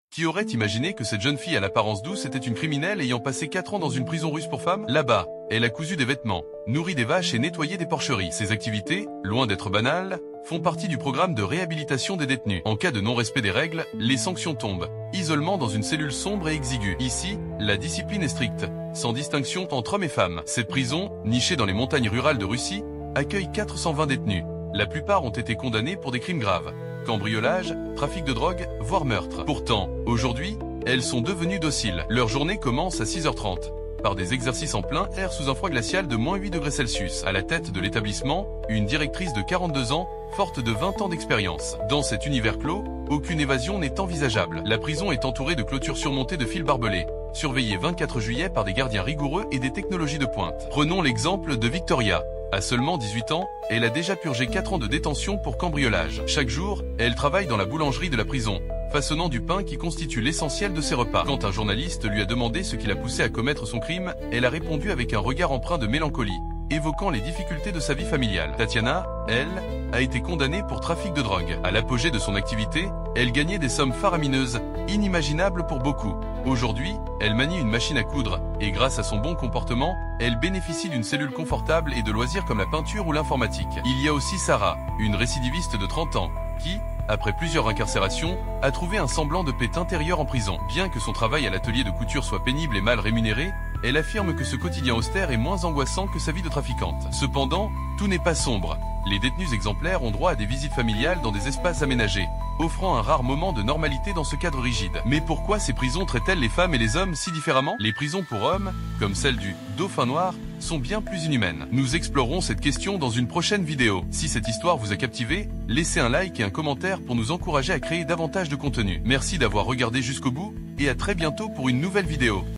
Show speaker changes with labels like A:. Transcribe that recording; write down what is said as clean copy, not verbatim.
A: Qui aurait imaginé que cette jeune fille à l'apparence douce était une criminelle ayant passé 4 ans dans une prison russe pour femmes? Là-bas, elle a cousu des vêtements, nourri des vaches et nettoyé des porcheries. Ces activités, loin d'être banales, font partie du programme de réhabilitation des détenus. En cas de non-respect des règles, les sanctions tombent. Isolement dans une cellule sombre et exiguë. Ici, la discipline est stricte, sans distinction entre hommes et femmes. Cette prison, nichée dans les montagnes rurales de Russie, accueille 420 détenus. La plupart ont été condamnés pour des crimes graves. Cambriolage, trafic de drogue, voire meurtre. Pourtant, aujourd'hui, elles sont devenues dociles. Leur journée commence à 6h30, par des exercices en plein air sous un froid glacial de -8 degrés Celsius. À la tête de l'établissement, une directrice de 42 ans, forte de 20 ans d'expérience. Dans cet univers clos, aucune évasion n'est envisageable. La prison est entourée de clôtures surmontées de fils barbelés, surveillée 24 juillet par des gardiens rigoureux et des technologies de pointe. Prenons l'exemple de Victoria. À seulement 18 ans, elle a déjà purgé 4 ans de détention pour cambriolage. Chaque jour, elle travaille dans la boulangerie de la prison, façonnant du pain qui constitue l'essentiel de ses repas. Quand un journaliste lui a demandé ce qui l'a poussé à commettre son crime, elle a répondu avec un regard empreint de mélancolie, évoquant les difficultés de sa vie familiale. Tatiana, elle, a été condamnée pour trafic de drogue. À l'apogée de son activité, elle gagnait des sommes faramineuses, inimaginables pour beaucoup. Aujourd'hui, elle manie une machine à coudre, et grâce à son bon comportement, elle bénéficie d'une cellule confortable et de loisirs comme la peinture ou l'informatique. Il y a aussi Sarah, une récidiviste de 30 ans, qui, après plusieurs incarcérations, a trouvé un semblant de paix intérieure en prison. Bien que son travail à l'atelier de couture soit pénible et mal rémunéré, elle affirme que ce quotidien austère est moins angoissant que sa vie de trafiquante. Cependant, tout n'est pas sombre. Les détenus exemplaires ont droit à des visites familiales dans des espaces aménagés, offrant un rare moment de normalité dans ce cadre rigide. Mais pourquoi ces prisons traitent-elles les femmes et les hommes si différemment? Les prisons pour hommes, comme celle du Dauphin Noir, sont bien plus inhumaines. Nous explorerons cette question dans une prochaine vidéo. Si cette histoire vous a captivé, laissez un like et un commentaire pour nous encourager à créer davantage de contenu. Merci d'avoir regardé jusqu'au bout, et à très bientôt pour une nouvelle vidéo.